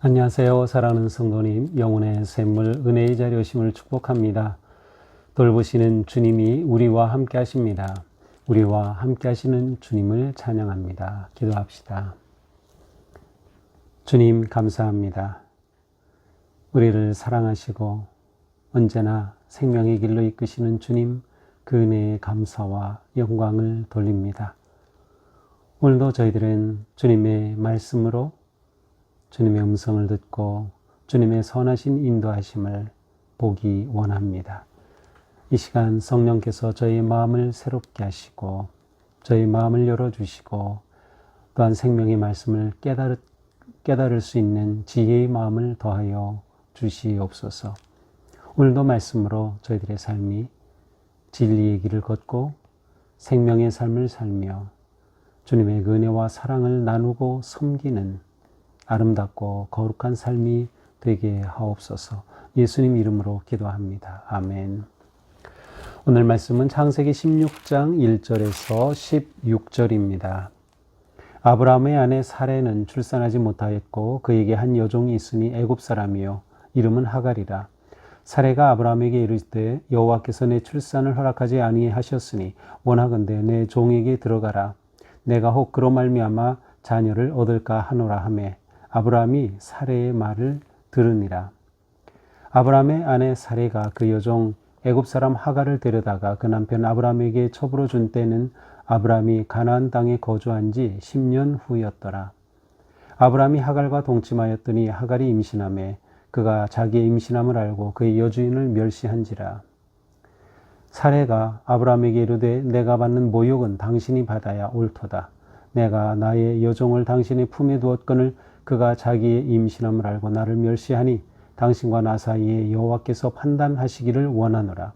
안녕하세요. 사랑하는 성도님, 영혼의 샘물 은혜의 자리 오심을 축복합니다. 돌보시는 주님이 우리와 함께 하십니다. 우리와 함께 하시는 주님을 찬양합니다. 기도합시다. 주님 감사합니다. 우리를 사랑하시고 언제나 생명의 길로 이끄시는 주님, 그 은혜의 감사와 영광을 돌립니다. 오늘도 저희들은 주님의 말씀으로 주님의 음성을 듣고 주님의 선하신 인도하심을 보기 원합니다. 이 시간 성령께서 저희의 마음을 새롭게 하시고 저희의 마음을 열어주시고 또한 생명의 말씀을 깨달을 수 있는 지혜의 마음을 더하여 주시옵소서. 오늘도 말씀으로 저희들의 삶이 진리의 길을 걷고 생명의 삶을 살며 주님의 은혜와 사랑을 나누고 섬기는 아름답고 거룩한 삶이 되게 하옵소서. 예수님 이름으로 기도합니다. 아멘. 오늘 말씀은 창세기 16장 1절에서 16절입니다. 아브라함의 아내 사레는 출산하지 못하였고 그에게 한 여종이 있으니 애굽 사람이요 이름은 하갈이라. 사레가 아브라함에게 이르되 여호와께서 내 출산을 허락하지 아니하셨으니 원하건대 내 종에게 들어가라. 내가 혹 그로 말미암아 자녀를 얻을까 하노라 하매 아브라함이 사레의 말을 들으니라. 아브라함의 아내 사레가 그 여종 애굽 사람 하갈을 데려다가 그 남편 아브라함에게 첩으로 준 때는 아브라함이 가나안 땅에 거주한 지 10년 후였더라. 아브라함이 하갈과 동침하였더니 하갈이 임신하매 그가 자기의 임신함을 알고 그의 여주인을 멸시한지라. 사레가 아브라함에게 이르되 내가 받는 모욕은 당신이 받아야 옳도다. 내가 나의 여종을 당신의 품에 두었거늘 그가 자기의 임신함을 알고 나를 멸시하니 당신과 나 사이에 여호와께서 판단하시기를 원하노라.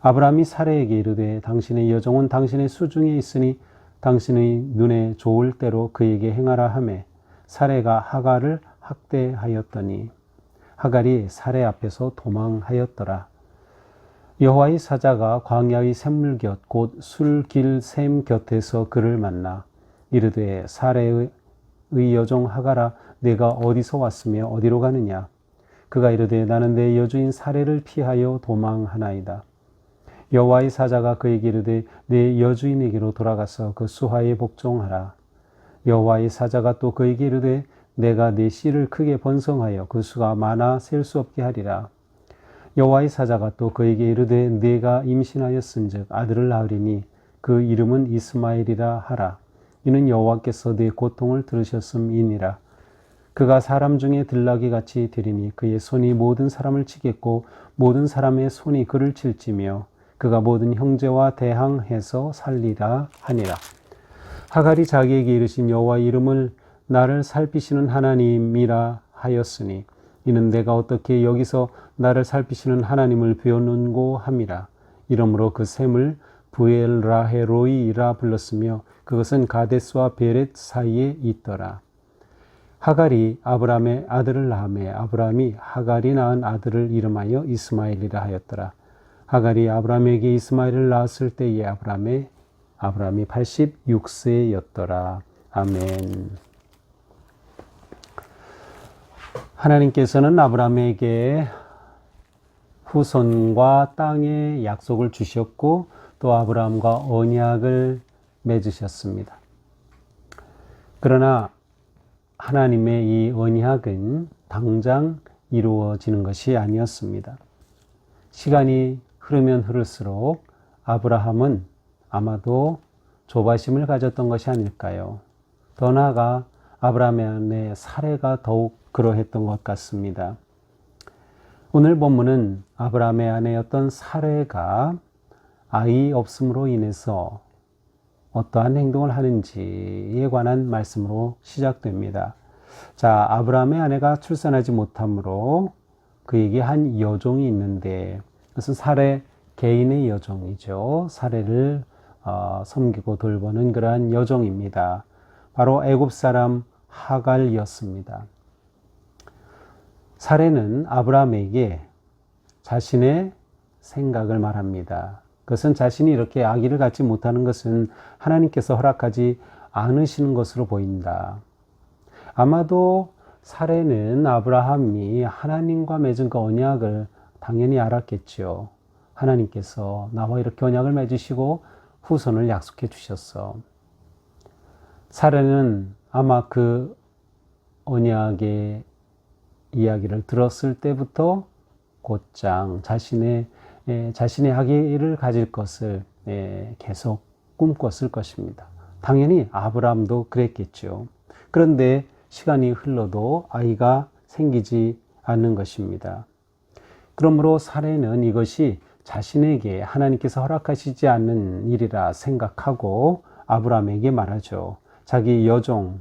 아브라함이 사레에게 이르되 당신의 여종은 당신의 수중에 있으니 당신의 눈에 좋을 대로 그에게 행하라 하매 사레가 하갈을 학대하였더니 하갈이 사레 앞에서 도망하였더라. 여호와의 사자가 광야의 샘물 곁 곧 술길 샘 곁에서 그를 만나 이르되 사레의 여종 하갈아 내가 어디서 왔으며 어디로 가느냐. 그가 이르되 나는 내 여주인 사레를 피하여 도망하나이다. 여호와의 사자가 그에게 이르되 내 여주인에게로 돌아가서 그 수하에 복종하라. 여호와의 사자가 또 그에게 이르되 내가 내 씨를 크게 번성하여 그 수가 많아 셀 수 없게 하리라. 여호와의 사자가 또 그에게 이르되 네가 임신하였은즉 아들을 낳으리니 그 이름은 이스마엘이라 하라. 이는 여호와께서 네 고통을 들으셨음이니라. 그가 사람 중에 들나귀같이 되리니 그의 손이 모든 사람을 치겠고 모든 사람의 손이 그를 칠지며 그가 모든 형제와 대항해서 살리라 하니라. 하갈이 자기에게 이르신 여호와의 이름을 나를 살피시는 하나님이라 하였으니 이는 내가 어떻게 여기서 나를 살피시는 하나님을 배웠는고 함이라. 이러므로 그 샘을 부엘라헤로이라 불렀으며 그것은 가데스와 베렛 사이에 있더라. 하갈이 아브라함의 아들을 낳으매 아브라함이 하갈이 낳은 아들을 이름하여 이스마엘이라 하였더라. 하갈이 아브라함에게 이스마엘을 낳았을 때에 아브라함이 86세였더라. 아멘. 하나님께서는 아브라함에게 후손과 땅의 약속을 주셨고 또 아브라함과 언약을 맺으셨습니다. 그러나 하나님의 이 언약은 당장 이루어지는 것이 아니었습니다. 시간이 흐르면 흐를수록 아브라함은 아마도 조바심을 가졌던 것이 아닐까요? 더 나아가 아브라함의 아내 사레가 더욱 그러했던 것 같습니다. 오늘 본문은 아브라함의 아내였던 사레가 아이 없음으로 인해서 어떠한 행동을 하는지에 관한 말씀으로 시작됩니다. 자, 아브라함의 아내가 출산하지 못하므로 그에게 한 여종이 있는데 그것은 사레 개인의 여종이죠. 사레를 섬기고 돌보는 그러한 여종입니다. 바로 애굽 사람 하갈이었습니다. 사례는 아브라함에게 자신의 생각을 말합니다. 그것은 자신이 이렇게 아기를 갖지 못하는 것은 하나님께서 허락하지 않으시는 것으로 보인다. 아마도 사례는 아브라함이 하나님과 맺은 그 언약을 당연히 알았겠죠. 하나님께서 나와 이렇게 언약을 맺으시고 후손을 약속해 주셨어. 사례는 아마 그 언약의 이야기를 들었을 때부터 곧장 자신의 아기를 가질 것을 계속 꿈꿨을 것입니다. 당연히 아브라함도 그랬겠죠. 그런데 시간이 흘러도 아이가 생기지 않는 것입니다. 그러므로 사례는 이것이 자신에게 하나님께서 허락하시지 않는 일이라 생각하고 아브라함에게 말하죠. 자기 여종이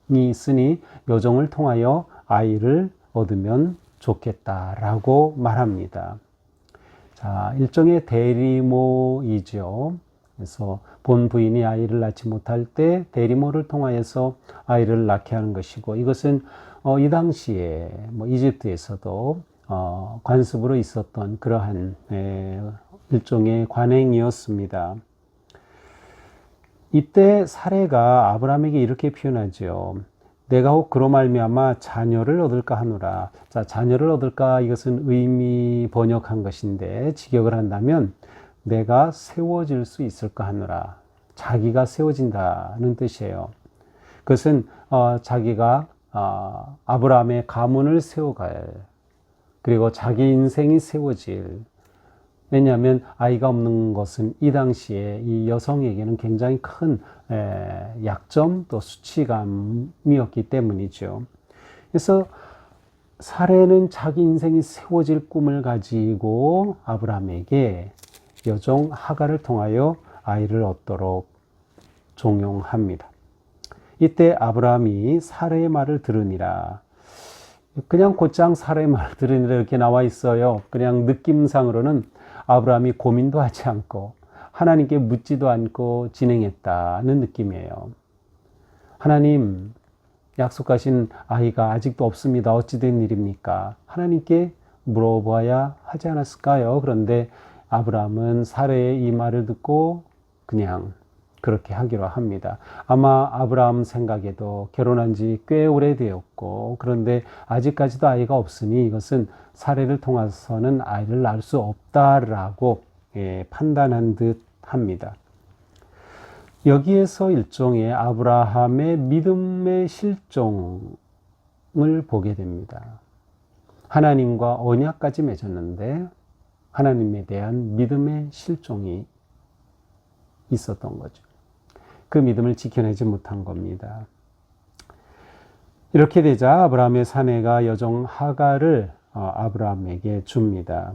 있으니 여종을 통하여 아이를 얻으면 좋겠다라고 말합니다. 자, 일종의 대리모이죠. 그래서 본 부인이 아이를 낳지 못할 때 대리모를 통하여서 아이를 낳게 하는 것이고, 이것은 이 당시에 이집트에서도 관습으로 있었던 그러한 일종의 관행이었습니다. 이때 사례가 아브라함에게 이렇게 표현하죠. 내가 혹 그로 말미암아 자녀를 얻을까 하노라. 자, 자녀를 얻을까, 이것은 의미 번역한 것인데 직역을 한다면 내가 세워질 수 있을까 하노라. 자기가 세워진다는 뜻이에요. 그것은 자기가 아브라함의 가문을 세워갈, 그리고 자기 인생이 세워질. 왜냐하면 아이가 없는 것은 이 당시에 이 여성에게는 굉장히 큰 약점 또 수치감이었기 때문이죠. 그래서 사례는 자기 인생이 세워질 꿈을 가지고 아브라함에게 여종 하갈을 통하여 아이를 얻도록 종용합니다. 이때 아브라함이 사례의 말을 들으니라. 그냥 곧장 사례의 말을 들으니라 이렇게 나와 있어요. 그냥 느낌상으로는 아브라함이 고민도 하지 않고 하나님께 묻지도 않고 진행했다는 느낌이에요. 하나님, 약속하신 아이가 아직도 없습니다. 어찌 된 일입니까? 하나님께 물어봐야 하지 않았을까요? 그런데 아브라함은 사례의 이 말을 듣고 그냥 그렇게 하기로 합니다. 아마 아브라함 생각에도 결혼한 지 꽤 오래되었고, 그런데 아직까지도 아이가 없으니 이것은 사례를 통해서는 아이를 낳을 수 없다라고 판단한 듯 합니다. 여기에서 일종의 아브라함의 믿음의 실종을 보게 됩니다. 하나님과 언약까지 맺었는데 하나님에 대한 믿음의 실종이 있었던 거죠. 그 믿음을 지켜내지 못한 겁니다. 이렇게 되자 아브라함의 사내가 여종 하갈을 아브라함에게 줍니다.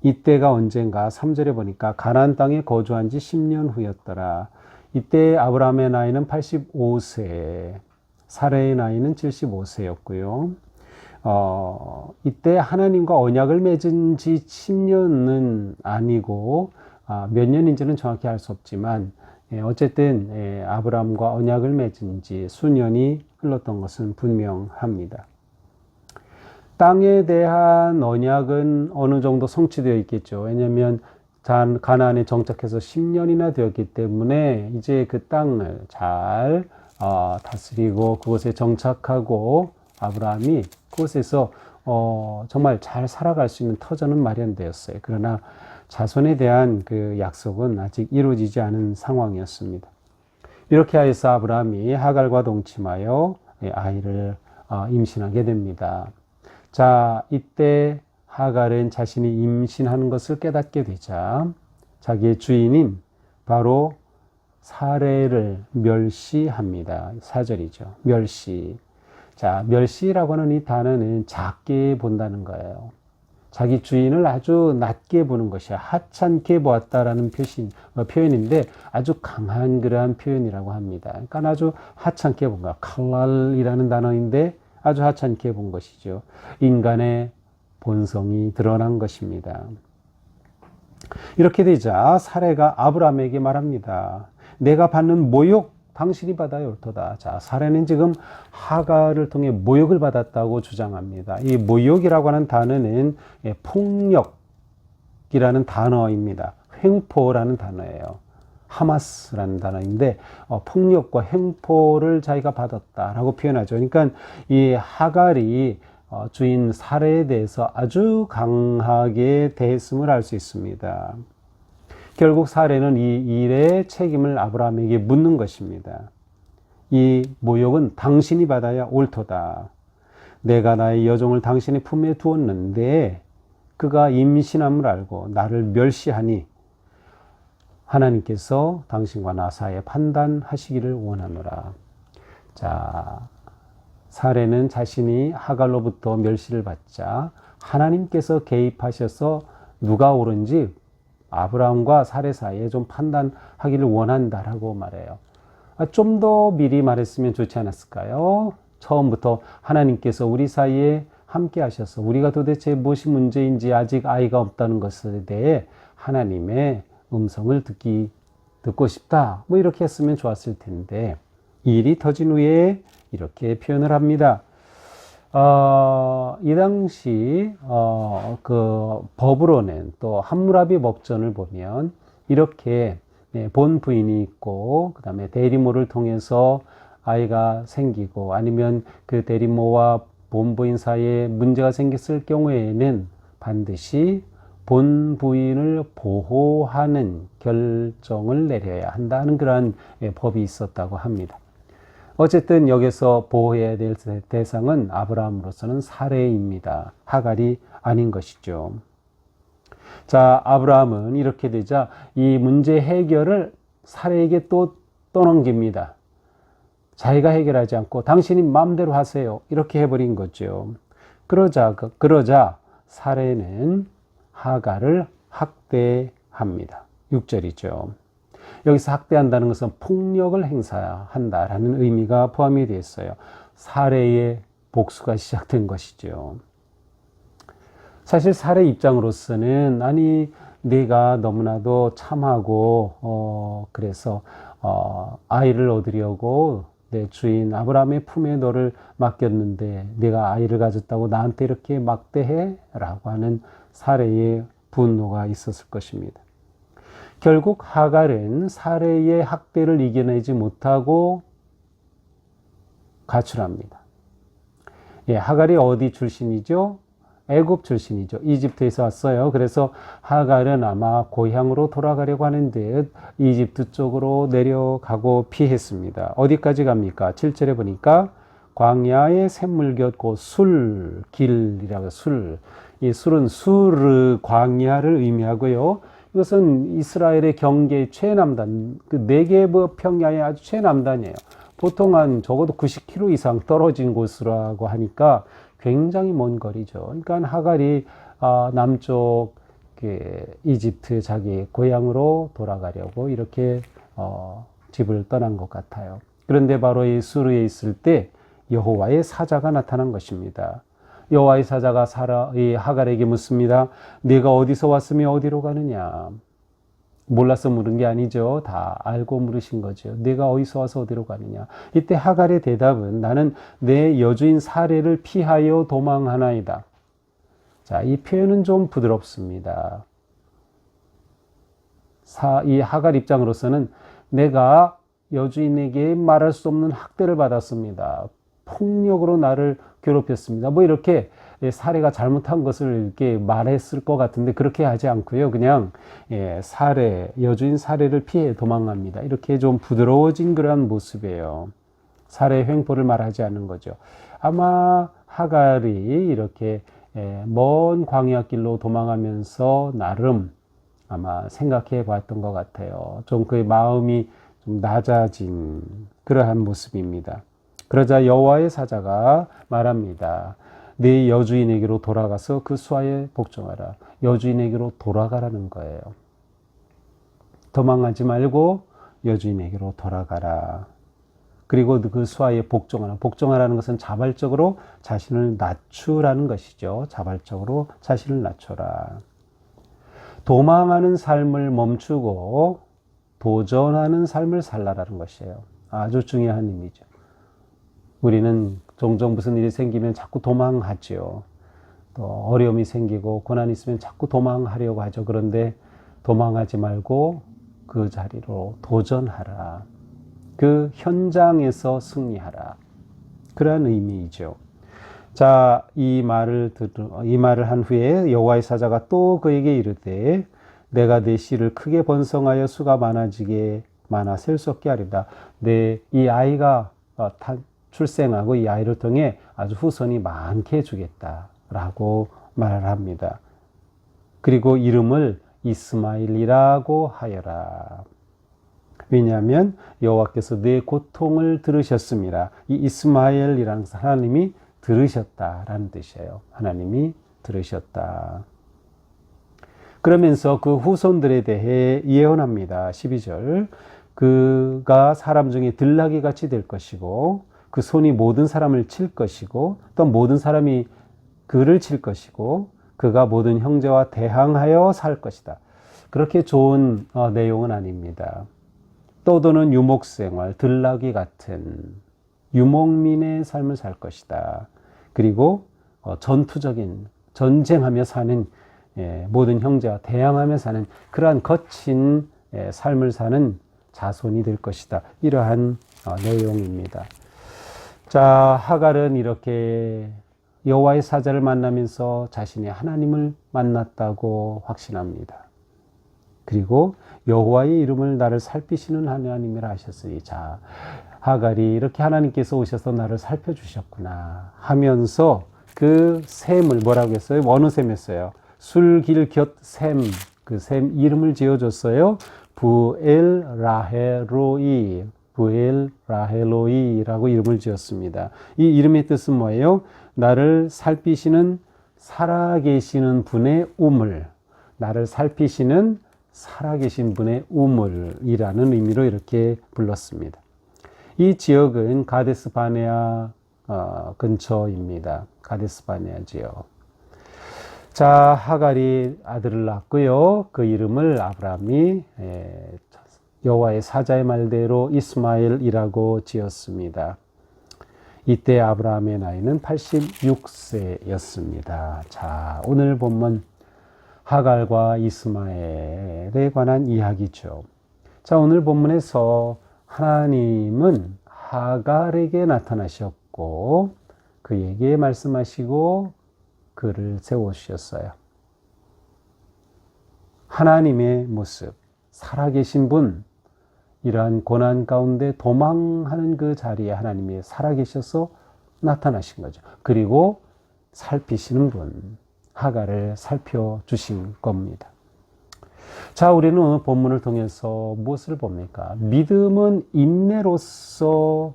이때가 언젠가 3절에 보니까 가나안 땅에 거주한 지 10년 후였더라. 이때 아브라함의 나이는 85세, 사레의 나이는 75세였고요. 이때 하나님과 언약을 맺은 지 10년은 아니고 몇 년인지는 정확히 알 수 없지만 어쨌든 아브라함과 언약을 맺은 지 수년이 흘렀던 것은 분명합니다. 땅에 대한 언약은 어느 정도 성취되어 있겠죠. 왜냐하면 가나안에 정착해서 10년이나 되었기 때문에 이제 그 땅을 잘 다스리고 그곳에 정착하고 아브라함이 그곳에서 정말 잘 살아갈 수 있는 터전은 마련되었어요. 그러나 자손에 대한 그 약속은 아직 이루어지지 않은 상황이었습니다. 이렇게 하여서 아브라함이 하갈과 동침하여 아이를 임신하게 됩니다. 자, 이때 하갈은 자신이 임신하는 것을 깨닫게 되자 자기의 주인인 바로 사레를 멸시합니다. 4절이죠. 멸시. 자, 멸시라고 하는 이 단어는 작게 본다는 거예요. 자기 주인을 아주 낮게 보는 것이야. 하찮게 보았다라는 표현인데 아주 강한 그러한 표현이라고 합니다. 그러니까 아주 하찮게 본 거야. 칼랄이라는 단어인데 아주 하찮게 본 것이죠. 인간의 본성이 드러난 것입니다. 이렇게 되자 사레가 아브라함에게 말합니다. 내가 받는 모욕 당신이 받아야 옳도다. 자, 사례는 지금 하갈을 통해 모욕을 받았다고 주장합니다. 이 모욕이라고 하는 단어는 폭력이라는 단어입니다. 횡포라는 단어예요. 하마스라는 단어인데 폭력과 횡포를 자기가 받았다라고 표현하죠. 그러니까 이 하갈이 주인 사레에 대해서 아주 강하게 대했음을 알 수 있습니다. 결국 사레는 이 일의 책임을 아브라함에게 묻는 것입니다. 이 모욕은 당신이 받아야 옳도다. 내가 나의 여종을 당신의 품에 두었는데 그가 임신함을 알고 나를 멸시하니 하나님께서 당신과 나 사이에 판단하시기를 원하노라. 자, 사레는 자신이 하갈로부터 멸시를 받자 하나님께서 개입하셔서 누가 옳은지 아브라함과 사레 사이에 좀 판단하기를 원한다라고 말해요. 좀 더 미리 말했으면 좋지 않았을까요? 처음부터 하나님께서 우리 사이에 함께 하셔서 우리가 도대체 무엇이 문제인지 아직 아이가 없다는 것에 대해 하나님의 음성을 듣고 싶다. 뭐 이렇게 했으면 좋았을 텐데 이 일이 터진 후에 이렇게 표현을 합니다. 이 당시 그 법으로는 또 함무라비 법전을 보면 이렇게 본 부인이 있고 그 다음에 대리모를 통해서 아이가 생기고 아니면 그 대리모와 본 부인 사이에 문제가 생겼을 경우에는 반드시 본 부인을 보호하는 결정을 내려야 한다는 그러한 법이 있었다고 합니다. 어쨌든 여기서 보호해야 될 대상은 아브라함으로서는 사레입니다. 하갈이 아닌 것이죠. 자, 아브라함은 이렇게 되자 이 문제 해결을 사레에게 또 떠넘깁니다. 자기가 해결하지 않고 당신이 마음대로 하세요. 이렇게 해버린 거죠. 그러자 사레는 하갈을 학대합니다. 6절이죠. 여기서 학대한다는 것은 폭력을 행사한다라는 의미가 포함이 되어 있어요. 사례의 복수가 시작된 것이죠. 사실 사례 입장으로서는 아니 내가 너무나도 참하고 그래서 아이를 얻으려고 내 주인 아브라함의 품에 너를 맡겼는데 내가 아이를 가졌다고 나한테 이렇게 막대해? 라고 하는 사례의 분노가 있었을 것입니다. 결국 하갈은 사레의 학대를 이겨내지 못하고 가출합니다. 하갈이 어디 출신이죠? 애굽 출신이죠. 이집트에서 왔어요. 그래서 하갈은 아마 고향으로 돌아가려고 하는데 이집트 쪽으로 내려가고 피했습니다. 어디까지 갑니까? 7절에 보니까 광야의 샘물곁 곧 길이라고 술. 이 술은 수르 광야를 의미하고요. 이것은 이스라엘의 경계 최남단, 그 네게브 평야의 아주 최남단이에요. 보통 한 적어도 90km 이상 떨어진 곳이라고 하니까 굉장히 먼 거리죠. 그러니까 하갈이 남쪽 이집트 자기 고향으로 돌아가려고 이렇게 집을 떠난 것 같아요. 그런데 바로 이 수르에 있을 때 여호와의 사자가 나타난 것입니다. 여호와의 사자가 이 하갈에게 묻습니다. 네가 어디서 왔으며 어디로 가느냐? 몰라서 물은 게 아니죠. 다 알고 물으신 거죠. 네가 어디서 와서 어디로 가느냐? 이때 하갈의 대답은 나는 내 여주인 사레를 피하여 도망하나이다. 자, 이 표현은 좀 부드럽습니다. 이 하갈 입장으로서는 내가 여주인에게 말할 수 없는 학대를 받았습니다. 폭력으로 나를 괴롭혔습니다. 뭐 이렇게 사례가 잘못한 것을 이렇게 말했을 것 같은데 그렇게 하지 않고요. 그냥 여주인 사례를 피해 도망갑니다. 이렇게 좀 부드러워진 그런 모습이에요. 사례 횡포를 말하지 않는 거죠. 아마 하갈이 이렇게 먼 광야길로 도망하면서 나름 아마 생각해 봤던 것 같아요. 좀 그의 마음이 좀 낮아진 그러한 모습입니다. 그러자 여호와의 사자가 말합니다. 네 여주인에게로 돌아가서 그 수하에 복종하라. 여주인에게로 돌아가라는 거예요. 도망하지 말고 여주인에게로 돌아가라. 그리고 그 수하에 복종하라. 복종하라는 것은 자발적으로 자신을 낮추라는 것이죠. 자발적으로 자신을 낮춰라. 도망하는 삶을 멈추고 도전하는 삶을 살라라는 것이에요. 아주 중요한 의미죠. 우리는 종종 무슨 일이 생기면 자꾸 도망하죠. 또 어려움이 생기고 고난이 있으면 자꾸 도망하려고 하죠. 그런데 도망하지 말고 그 자리로 도전하라. 그 현장에서 승리하라. 그러한 의미이죠. 자, 이 말을 한 후에 여호와의 사자가 또 그에게 이르되 내가 내 씨를 크게 번성하여 수가 많아 셀 수 없게 하리다. 이 아이가 출생하고 이 아이를 통해 아주 후손이 많게 해주겠다라고 말을 합니다. 그리고 이름을 이스마엘이라고 하여라. 왜냐하면 여호와께서 내 고통을 들으셨습니다. 이 이스마엘이라는 하나님이 들으셨다라는 뜻이에요. 하나님이 들으셨다. 그러면서 그 후손들에 대해 예언합니다. 12절. 그가 사람 중에 들나귀 같이 될 것이고 그 손이 모든 사람을 칠 것이고 또 모든 사람이 그를 칠 것이고 그가 모든 형제와 대항하여 살 것이다. 그렇게 좋은 내용은 아닙니다. 떠도는 유목생활, 들나귀 같은 유목민의 삶을 살 것이다. 그리고 전투적인 전쟁하며 사는 모든 형제와 대항하며 사는 그러한 거친 삶을 사는 자손이 될 것이다. 이러한 내용입니다. 자, 하갈은 이렇게 여호와의 사자를 만나면서 자신이 하나님을 만났다고 확신합니다. 그리고 여호와의 이름을 나를 살피시는 하나님이라 하셨으니, 자, 하갈이 이렇게 하나님께서 오셔서 나를 살펴주셨구나 하면서 그 샘을 뭐라고 했어요? 어느 샘이었어요? 술길곁샘, 그 샘 이름을 지어줬어요. 부엘라헬로이라고 이름을 지었습니다. 이 이름의 뜻은 뭐예요? 나를 살피시는 살아계시는 분의 우물, 나를 살피시는 살아계신 분의 우물이라는 의미로 이렇게 불렀습니다. 이 지역은 가데스 바네아 근처입니다. 가데스 바네아 지역. 자, 하갈이 아들을 낳고요. 그 이름을 아브라함이 여호와의 사자의 말대로 이스마엘이라고 지었습니다. 이때 아브라함의 나이는 86세였습니다. 자, 오늘 본문 하갈과 이스마엘에 관한 이야기죠. 자, 오늘 본문에서 하나님은 하갈에게 나타나셨고 그에게 말씀하시고 그를 세우셨어요. 하나님의 모습, 살아계신 분, 이러한 고난 가운데 도망하는 그 자리에 하나님이 살아계셔서 나타나신 거죠. 그리고 살피시는 분, 하갈을 살펴주신 겁니다. 자, 우리는 오늘 본문을 통해서 무엇을 봅니까? 믿음은 인내로서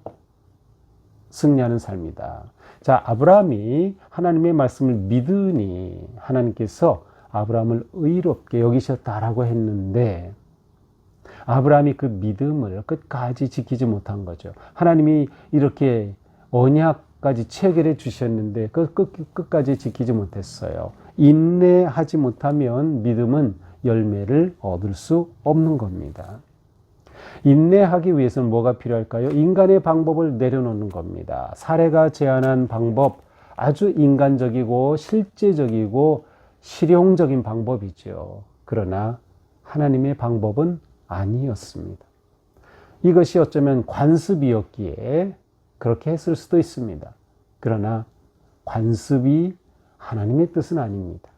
승리하는 삶이다. 자, 아브라함이 하나님의 말씀을 믿으니 하나님께서 아브라함을 의롭게 여기셨다라고 했는데 아브라함이 그 믿음을 끝까지 지키지 못한 거죠. 하나님이 이렇게 언약까지 체결해 주셨는데 끝까지 지키지 못했어요. 인내하지 못하면 믿음은 열매를 얻을 수 없는 겁니다. 인내하기 위해서는 뭐가 필요할까요? 인간의 방법을 내려놓는 겁니다. 사례가 제안한 방법, 아주 인간적이고 실제적이고 실용적인 방법이죠. 그러나 하나님의 방법은 아니었습니다. 이것이 어쩌면 관습이었기에 그렇게 했을 수도 있습니다. 그러나 관습이 하나님의 뜻은 아닙니다.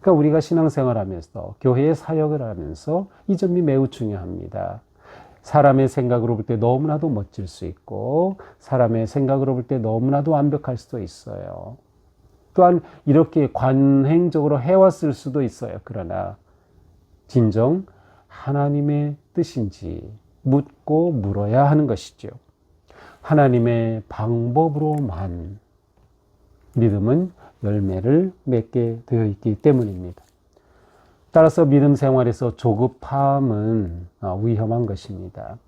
그러니까 우리가 신앙생활하면서 교회의 사역을 하면서 이 점이 매우 중요합니다. 사람의 생각으로 볼 때 너무나도 멋질 수 있고 사람의 생각으로 볼 때 너무나도 완벽할 수도 있어요. 또한 이렇게 관행적으로 해왔을 수도 있어요. 그러나 진정 하나님의 뜻인지 묻고 물어야 하는 것이죠. 하나님의 방법으로만 믿음은 열매를 맺게 되어 있기 때문입니다. 따라서 믿음 생활에서 조급함은 위험한 것입니다.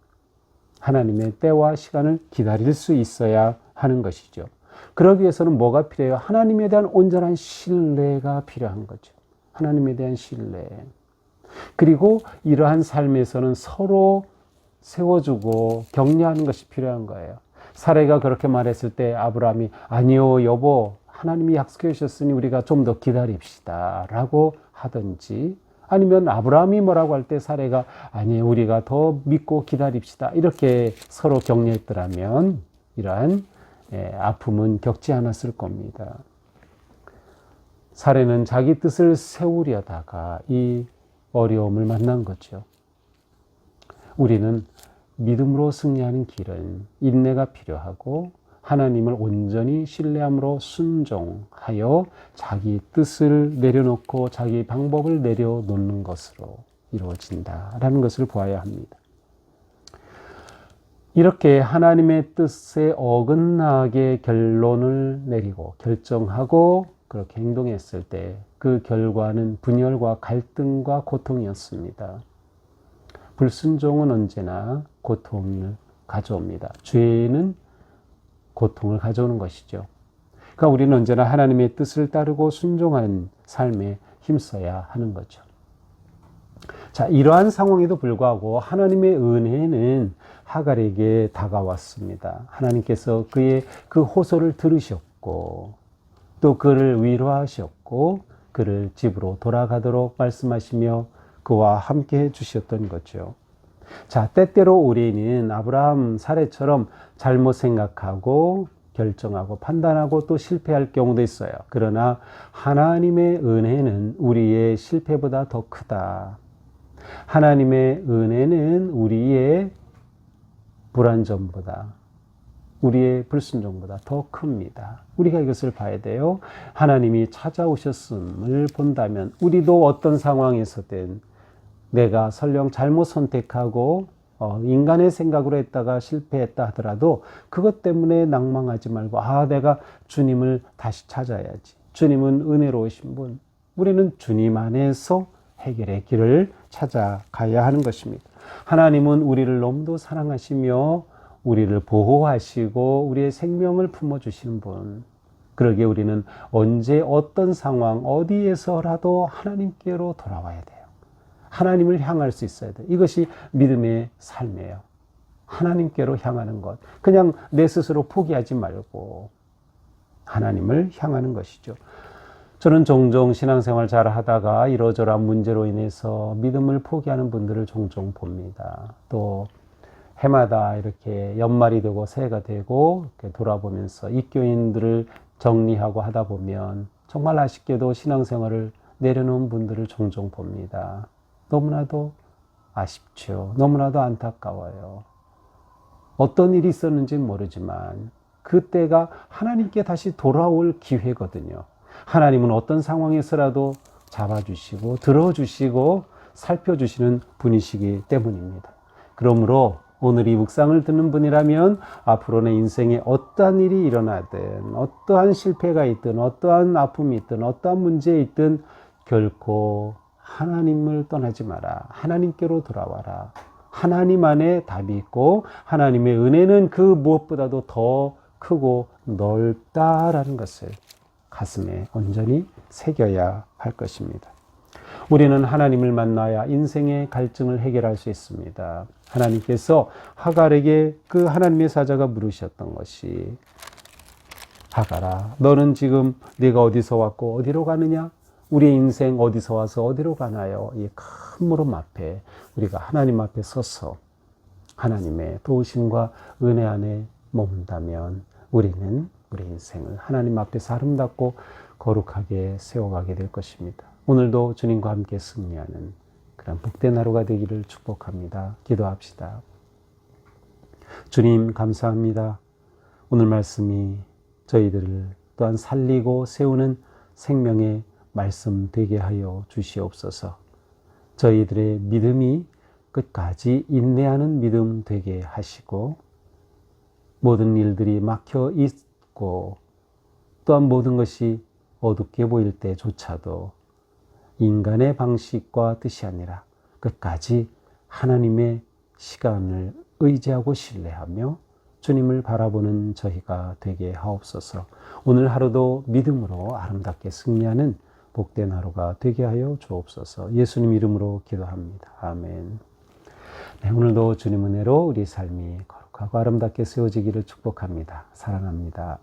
하나님의 때와 시간을 기다릴 수 있어야 하는 것이죠. 그러기 위해서는 뭐가 필요해요? 하나님에 대한 온전한 신뢰가 필요한 거죠. 하나님에 대한 신뢰. 그리고 이러한 삶에서는 서로 세워주고 격려하는 것이 필요한 거예요. 사례가 그렇게 말했을 때 아브라함이 아니요 여보 하나님이 약속해 주셨으니 우리가 좀 더 기다립시다 라고 하든지, 아니면 아브라함이 뭐라고 할 때 사례가 아니요 우리가 더 믿고 기다립시다 이렇게 서로 격려했더라면 이러한 아픔은 겪지 않았을 겁니다. 사례는 자기 뜻을 세우려다가 이 어려움을 만난 거죠. 우리는 믿음으로 승리하는 길은 인내가 필요하고 하나님을 온전히 신뢰함으로 순종하여 자기 뜻을 내려놓고 자기 방법을 내려놓는 것으로 이루어진다라는 것을 보아야 합니다. 이렇게 하나님의 뜻에 어긋나게 결론을 내리고 결정하고 그렇게 행동했을 때 그 결과는 분열과 갈등과 고통이었습니다. 불순종은 언제나 고통을 가져옵니다. 죄는 고통을 가져오는 것이죠. 그러니까 우리는 언제나 하나님의 뜻을 따르고 순종하는 삶에 힘써야 하는 거죠. 자, 이러한 상황에도 불구하고 하나님의 은혜는 하갈에게 다가왔습니다. 하나님께서 그의 그 호소를 들으셨고 또 그를 위로하셨고 그를 집으로 돌아가도록 말씀하시며 그와 함께 해주셨던 거죠. 자, 때때로 우리는 아브라함 사례처럼 잘못 생각하고 결정하고 판단하고 또 실패할 경우도 있어요. 그러나 하나님의 은혜는 우리의 실패보다 더 크다. 하나님의 은혜는 우리의 불완전보다, 우리의 불순종보다 더 큽니다. 우리가 이것을 봐야 돼요. 하나님이 찾아오셨음을 본다면 우리도 어떤 상황에서든 내가 설령 잘못 선택하고 인간의 생각으로 했다가 실패했다 하더라도 그것 때문에 낭망하지 말고 내가 주님을 다시 찾아야지. 주님은 은혜로우신 분. 우리는 주님 안에서 해결의 길을 찾아가야 하는 것입니다. 하나님은 우리를 너무도 사랑하시며 우리를 보호하시고 우리의 생명을 품어주시는 분. 그러기에 우리는 언제 어떤 상황 어디에서라도 하나님께로 돌아와야 돼요. 하나님을 향할 수 있어야 돼요. 이것이 믿음의 삶이에요. 하나님께로 향하는 것. 그냥 내 스스로 포기하지 말고 하나님을 향하는 것이죠. 저는 종종 신앙생활 잘 하다가 이러저러한 문제로 인해서 믿음을 포기하는 분들을 종종 봅니다. 또 해마다 이렇게 연말이 되고 새해가 되고 이렇게 돌아보면서 입교인들을 정리하고 하다 보면 정말 아쉽게도 신앙생활을 내려놓은 분들을 종종 봅니다. 너무나도 아쉽죠. 너무나도 안타까워요. 어떤 일이 있었는지는 모르지만 그때가 하나님께 다시 돌아올 기회거든요. 하나님은 어떤 상황에서라도 잡아주시고 들어주시고 살펴주시는 분이시기 때문입니다. 그러므로 오늘 이 묵상을 듣는 분이라면 앞으로 내 인생에 어떠한 일이 일어나든 어떠한 실패가 있든 어떠한 아픔이 있든 어떠한 문제에 있든 결코 하나님을 떠나지 마라. 하나님께로 돌아와라. 하나님 안에 답이 있고 하나님의 은혜는 그 무엇보다도 더 크고 넓다라는 것을 가슴에 온전히 새겨야 할 것입니다. 우리는 하나님을 만나야 인생의 갈증을 해결할 수 있습니다. 하나님께서 하갈에게 그 하나님의 사자가 물으셨던 것이 하갈아, 너는 지금 네가 어디서 왔고 어디로 가느냐? 우리의 인생 어디서 와서 어디로 가나요? 이 큰 물음 앞에 우리가 하나님 앞에 서서 하나님의 도우심과 은혜 안에 머문다면 우리는 우리 인생을 하나님 앞에서 아름답고 거룩하게 세워가게 될 것입니다. 오늘도 주님과 함께 승리하는 그런 복된 하루가 되기를 축복합니다. 기도합시다. 주님 감사합니다. 오늘 말씀이 저희들을 또한 살리고 세우는 생명의 말씀 되게 하여 주시옵소서. 저희들의 믿음이 끝까지 인내하는 믿음 되게 하시고 모든 일들이 막혀 있고 또한 모든 것이 어둡게 보일 때조차도 인간의 방식과 뜻이 아니라 끝까지 하나님의 시간을 의지하고 신뢰하며 주님을 바라보는 저희가 되게 하옵소서. 오늘 하루도 믿음으로 아름답게 승리하는 복된 하루가 되게 하여 주옵소서. 예수님 이름으로 기도합니다. 아멘. 네, 오늘도 주님 은혜로 우리 삶이 거룩하고 아름답게 세워지기를 축복합니다. 사랑합니다.